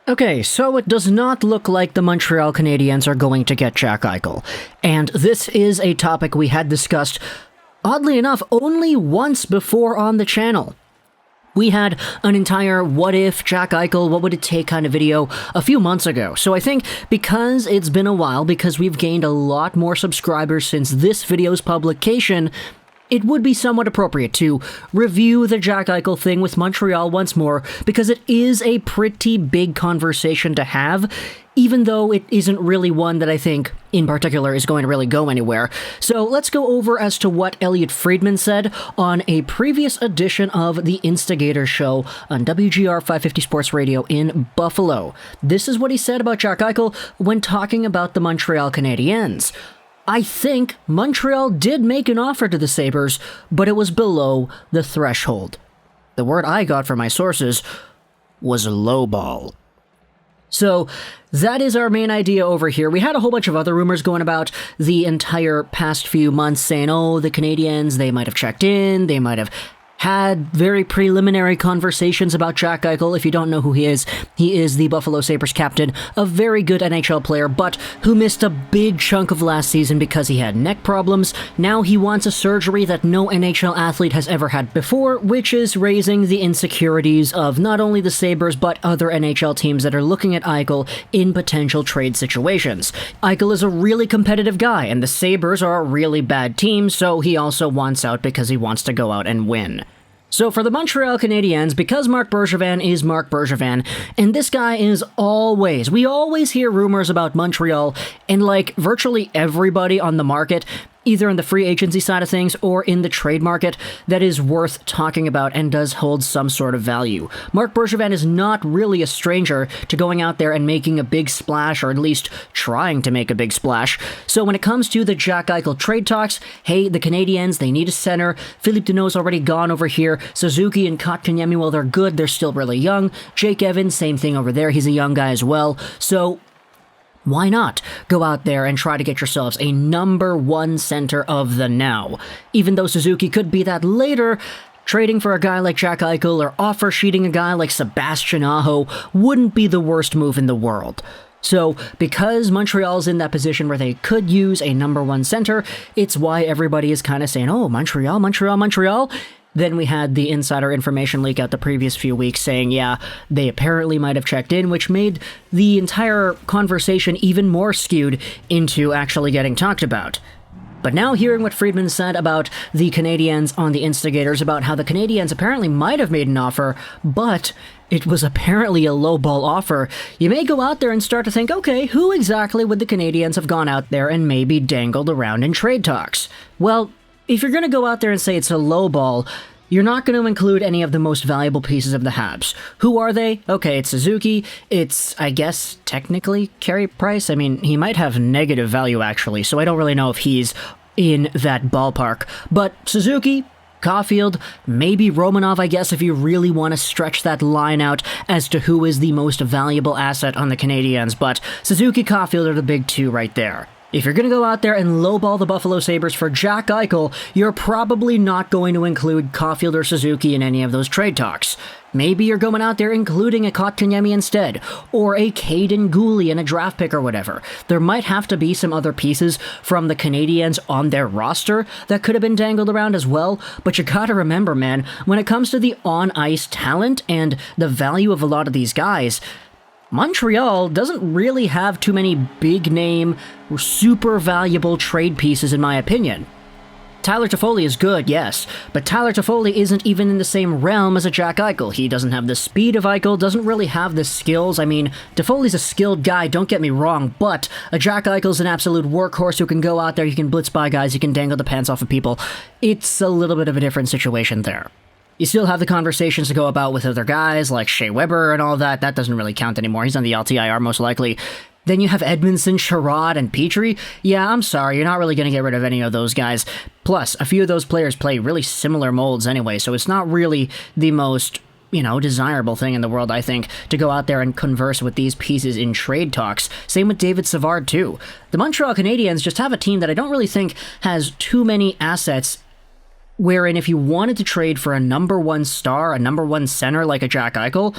Okay, so it does not look like the Montreal Canadiens are going to get Jack Eichel. And this is a topic we had discussed, oddly enough, only once before on the channel. We had an entire what if Jack Eichel, what would it take kind of video a few months ago. So I think because it's been a while, because we've gained a lot more subscribers since this video's publication, it would be somewhat appropriate to review the Jack Eichel thing with Montreal once more, because it is a pretty big conversation to have, even though it isn't really one that I think, in particular, is going to really go anywhere. So let's go over as to what Elliotte Friedman said on a previous edition of the Instigators show on WGR 550 Sports Radio in Buffalo. This is what he said about Jack Eichel when talking about the Montreal Canadiens. I think Montreal did make an offer to the Sabres, but it was below the threshold. The word I got from my sources was lowball. So that is our main idea over here. We had a whole bunch of other rumors going about the entire past few months saying, oh, the Canadiens, they might have checked in, they might have had very preliminary conversations about Jack Eichel. If you don't know who he is the Buffalo Sabres captain, a very good NHL player, but who missed a big chunk of last season because he had neck problems. Now he wants a surgery that no NHL athlete has ever had before, which is raising the insecurities of not only the Sabres, but other NHL teams that are looking at Eichel in potential trade situations. Eichel is a really competitive guy, and the Sabres are a really bad team, so he also wants out because he wants to go out and win. So for the Montreal Canadiens, because Marc Bergevin is Marc Bergevin, and this guy is we always hear rumors about Montreal, and like virtually everybody on the market, either in the free agency side of things or in the trade market, that is worth talking about and does hold some sort of value. Marc Bergevin is not really a stranger to going out there and making a big splash, or at least trying to make a big splash. So when it comes to the Jack Eichel trade talks, hey, the Canadiens, they need a center. Philippe Danault's already gone over here. Suzuki and Kotkaniemi, well, they're good. They're still really young. Jake Evans, same thing over there. He's a young guy as well. So why not go out there and try to get yourselves a number one center of the now? Even though Suzuki could be that later, trading for a guy like Jack Eichel or offer sheeting a guy like Sebastian Aho wouldn't be the worst move in the world. So, because Montreal's in that position where they could use a number one center, it's why everybody is kind of saying, oh, Montreal, Montreal, Montreal. Then we had the insider information leak out the previous few weeks saying, yeah, they apparently might have checked in, which made the entire conversation even more skewed into actually getting talked about. But now hearing what Friedman said about the Canadiens on the Instigators, about how the Canadiens apparently might have made an offer, but it was apparently a lowball offer, you may go out there and start to think, okay, who exactly would the Canadiens have gone out there and maybe dangled around in trade talks? Well, if you're going to go out there and say it's a lowball, you're not going to include any of the most valuable pieces of the Habs. Who are they? Okay, it's Suzuki. It's, I guess, technically Carey Price. I mean, he might have negative value, actually, so I don't really know if he's in that ballpark. But Suzuki, Caulfield, maybe Romanov, I guess, if you really want to stretch that line out as to who is the most valuable asset on the Canadiens. But Suzuki, Caulfield are the big two right there. If you're going to go out there and lowball the Buffalo Sabres for Jack Eichel, you're probably not going to include Caulfield or Suzuki in any of those trade talks. Maybe you're going out there including a Kotkaniemi instead, or a Caden Gooley and a draft pick or whatever. There might have to be some other pieces from the Canadiens on their roster that could have been dangled around as well, but you gotta remember, man, when it comes to the on-ice talent and the value of a lot of these guys, Montreal doesn't really have too many big-name, super valuable trade pieces, in my opinion. Tyler Toffoli is good, yes, but Tyler Toffoli isn't even in the same realm as a Jack Eichel. He doesn't have the speed of Eichel, doesn't really have the skills. I mean, Toffoli's a skilled guy, don't get me wrong, but a Jack Eichel's an absolute workhorse who can go out there, he can blitz by guys, he can dangle the pants off of people. It's a little bit of a different situation there. You still have the conversations to go about with other guys like Shea Weber and all that. That doesn't really count anymore. He's on the LTIR most likely. Then you have Edvinsson, Sherrod, and Petrie. Yeah, I'm sorry, you're not really going to get rid of any of those guys. Plus, a few of those players play really similar molds anyway, so it's not really the most, desirable thing in the world, I think, to go out there and converse with these pieces in trade talks. Same with David Savard, too. The Montreal Canadiens just have a team that I don't really think has too many assets wherein if you wanted to trade for a number one star, a number one center like a Jack Eichel,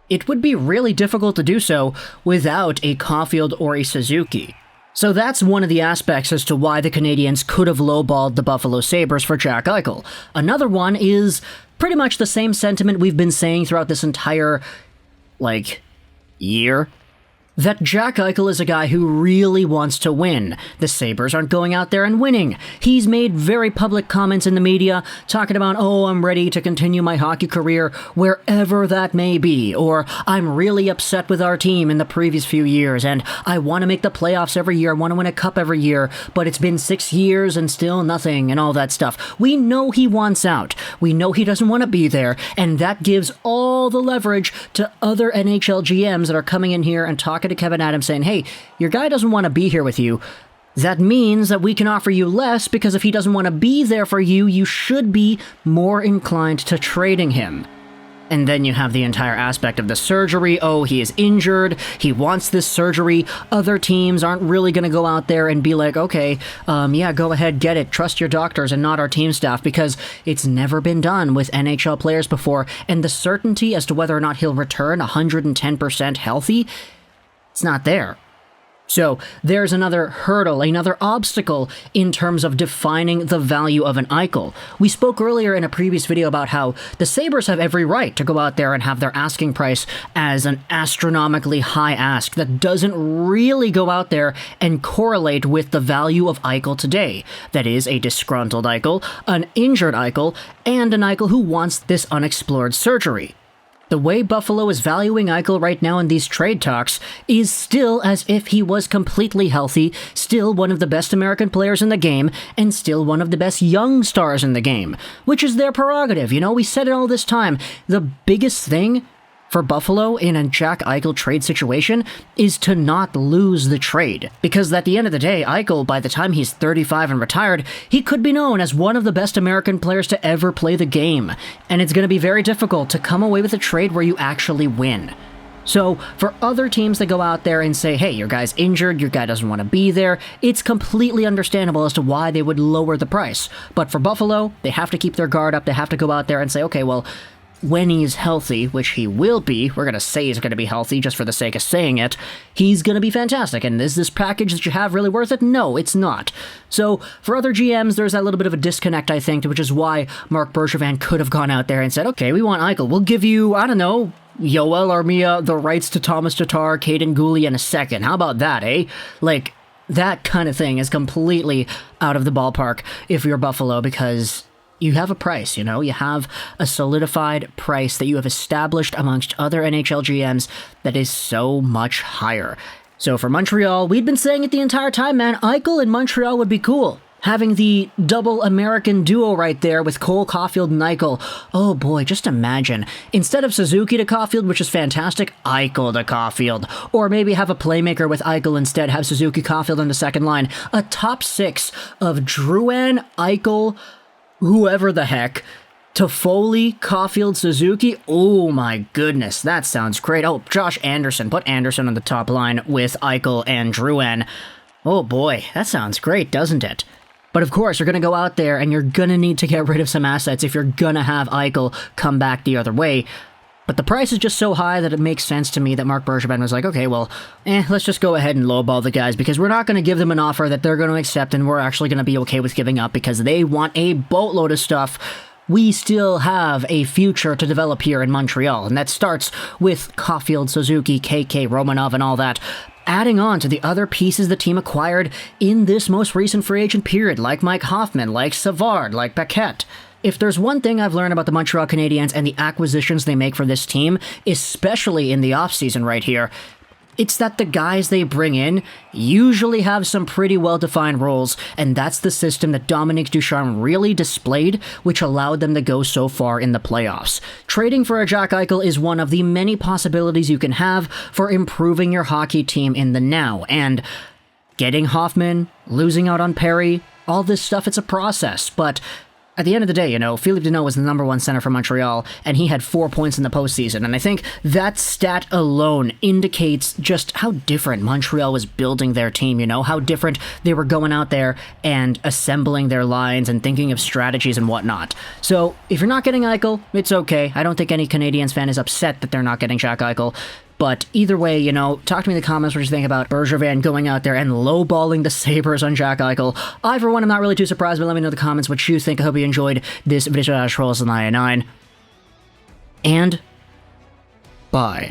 it would be really difficult to do so without a Caulfield or a Suzuki. So that's one of the aspects as to why the Canadiens could have lowballed the Buffalo Sabres for Jack Eichel. Another one is pretty much the same sentiment we've been saying throughout this entire, year. That Jack Eichel is a guy who really wants to win. The Sabres aren't going out there and winning. He's made very public comments in the media talking about, oh, I'm ready to continue my hockey career wherever that may be, or I'm really upset with our team in the previous few years, and I want to make the playoffs every year, I want to win a cup every year, but it's been 6 years and still nothing, and all that stuff. We know he wants out. We know he doesn't want to be there, and that gives all the leverage to other NHL GMs that are coming in here and talking to Kevin Adams saying, hey, your guy doesn't want to be here with you. That means that we can offer you less, because if he doesn't want to be there for you, you should be more inclined to trading him. And then you have the entire aspect of the surgery. Oh, he is injured. He wants this surgery. Other teams aren't really going to go out there and be like, okay, yeah, go ahead, get it. Trust your doctors and not our team staff, because it's never been done with NHL players before. And the certainty as to whether or not he'll return 110% healthy, it's not there. So there's another hurdle, another obstacle in terms of defining the value of an Eichel. We spoke earlier in a previous video about how the Sabres have every right to go out there and have their asking price as an astronomically high ask that doesn't really go out there and correlate with the value of Eichel today. That is, a disgruntled Eichel, an injured Eichel, and an Eichel who wants this unexplored surgery. The way Buffalo is valuing Eichel right now in these trade talks is still as if he was completely healthy, still one of the best American players in the game, and still one of the best young stars in the game, which is their prerogative. You know, we said it all this time. The biggest thing for Buffalo in a Jack Eichel trade situation is to not lose the trade. Because at the end of the day, Eichel, by the time he's 35 and retired, he could be known as one of the best American players to ever play the game. And it's going to be very difficult to come away with a trade where you actually win. So, for other teams that go out there and say, hey, your guy's injured, your guy doesn't want to be there, it's completely understandable as to why they would lower the price. But for Buffalo, they have to keep their guard up, they have to go out there and say, okay, well, when he's healthy, which he will be, we're going to say he's going to be healthy just for the sake of saying it, he's going to be fantastic. And is this package that you have really worth it? No, it's not. So for other GMs, there's that little bit of a disconnect, I think, which is why Marc Bergevin could have gone out there and said, okay, we want Eichel. We'll give you, I don't know, Yoel Armia, the rights to Thomas Tatar, Caden Gooley in a second. How about that, eh? Like, that kind of thing is completely out of the ballpark if you're Buffalo, because you have a price, you know? You have a solidified price that you have established amongst other NHL GMs that is so much higher. So for Montreal, we'd been saying it the entire time, man, Eichel in Montreal would be cool. Having the double American duo right there with Cole Caulfield and Eichel. Oh boy, just imagine. Instead of Suzuki to Caulfield, which is fantastic, Eichel to Caulfield. Or maybe have a playmaker with Eichel instead, have Suzuki Caulfield on the second line. A top six of Drouin, Eichel, whoever the heck, Toffoli, Caulfield, Suzuki. Oh my goodness, that sounds great. Oh, Josh Anderson. Put Anderson on the top line with Eichel and Drouin. Oh boy, that sounds great, doesn't it? But of course, you're going to go out there and you're going to need to get rid of some assets if you're going to have Eichel come back the other way. But the price is just so high that it makes sense to me that Marc Bergevin was like, okay, well, let's just go ahead and lowball the guys, because we're not going to give them an offer that they're going to accept and we're actually going to be okay with giving up because they want a boatload of stuff. We still have a future to develop here in Montreal, and that starts with Caulfield, Suzuki, KK, Romanov, and all that, adding on to the other pieces the team acquired in this most recent free agent period, like Mike Hoffman, like Savard, like Paquette. If there's one thing I've learned about the Montreal Canadiens and the acquisitions they make for this team, especially in the offseason right here, it's that the guys they bring in usually have some pretty well-defined roles, and that's the system that Dominique Ducharme really displayed, which allowed them to go so far in the playoffs. Trading for a Jack Eichel is one of the many possibilities you can have for improving your hockey team in the now, and getting Hoffman, losing out on Perry, all this stuff, it's a process, but At the end of the day, you know, Philippe Deneau was the #1 center for Montreal, and he had 4 points in the postseason. And I think that stat alone indicates just how different Montreal was building their team, you know, how different they were going out there and assembling their lines and thinking of strategies and whatnot. So if you're not getting Eichel, it's okay. I don't think any Canadiens fan is upset that they're not getting Jack Eichel. But either way, you know, talk to me in the comments what you think about Bergevin going out there and lowballing the Sabres on Jack Eichel. I, for one, am not really too surprised, but let me know in the comments what you think. I hope you enjoyed this video. Trolls 99. And bye.